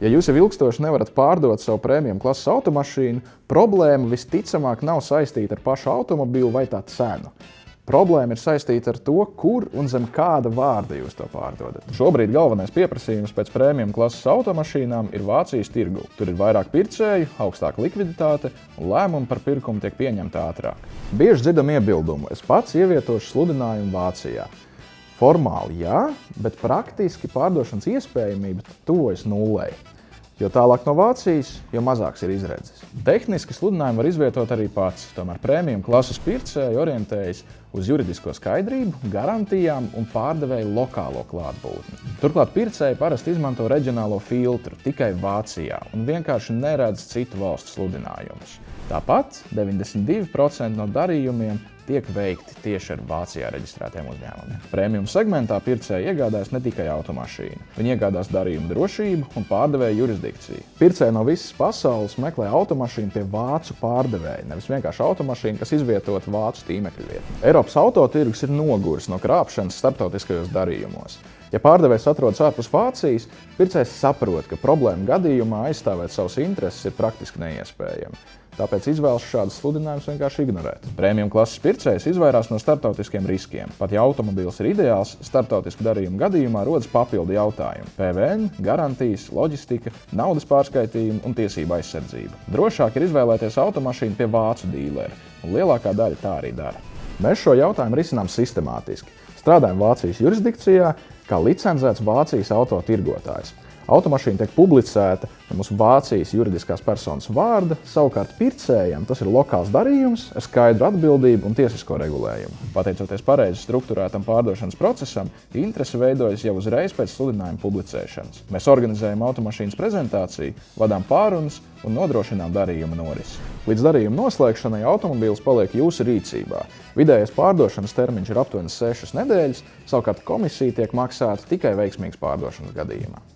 Ja jūs jau ilgstoši nevarat pārdot savu prēmijum klases automašīnu, problēma visticamāk nav saistīta ar pašu automobīlu vai tā cenu. Problēma ir saistīta ar to, kur un zem kāda vārda jūs to pārdodat. Šobrīd galvenais pieprasījums pēc prēmijum klases automašīnām ir Vācijas tirgū. Tur ir vairāk pircēju, augstāka likviditāte un lēmumi par pirkumu tiek pieņemti ātrāk. Bieži dzirdam iebildumu: es pats ievietošu sludinājumu Vācijā. Formāli jā, bet praktiski pārdošanas iespējamība tuvojas nullei. Jo tālāk no Vācijas, jo mazāks ir izredzes. Tehniski sludinājumu var izvietot arī pats, tomēr prēmijum klases pircēji orientējas uz juridisko skaidrību, garantijām un pārdevēju lokālo klātbūtni. Turklāt pircēji parasti izmanto reģionālo filtru tikai Vācijā un vienkārši neredz citu valstu sludinājumus. Tāpat 92% no darījumiem tiek veikti tieši ar Vācijā reģistrētiem uzņēmumiem. Prēmijum segmentā pircēji iegādājas ne tikai automašīnu. Viņi iegādās darījumu drošību un pārdevēju jurisdikciju. Pircēji no visas pasaules meklē automašīnu pie vācu pārdevēja, nevis vienkārši automašīnu, kas izvietota vācu tīmekļa vietā. Eiropas autotirgus ir noguris no krāpšanas starptautiskajos darījumos. Ja pārdevējs atrodas ārpus Vācijas, pircējs saprot, ka problēma gadījumā aizstāvēt savus intereses ir praktiski neiespējami. Tāpēc izvēlas šādus sludinājumus vienkārši ignorēt. Prēmijum klases pircējs izvairās no starptautiskiem riskiem. Pat ja automobīls ir ideāls, starptautisku darījumu gadījumā rodas papildu jautājumi – PVN, garantijas, loģistika, naudas pārskaitījumi un tiesība aizsardzība. Drošāk ir izvēlēties automašīnu pie vācu dīleri, un lielākā daļa tā arī dara. Mēs šo jautājumu risinām sistemātiski. Strādājam Vācijas jurisdikcijā kā licencēts Vācijas autotirgotājs. Automašīna tiek publicēta uz Vācijas juridiskās personas vārda, savukārt pircējam tas ir lokāls darījums ar skaidru atbildību un tiesisko regulējumu. Pateicoties pareizi strukturētam pārdošanas procesam, interese veidojas jau uzreiz pēc sludinājuma publicēšanas. Mēs organizējam automašīnas prezentāciju, vadām pārunas un nodrošinām darījuma norisi. Līdz darījuma noslēgšanai automobīls paliek jūsu rīcībā. Vidējais pārdošanas termiņš ir aptuveni 6 nedēļas, savukārt komisija tiek maksāta tikai veiksmīgas pārdošanas gadījumā.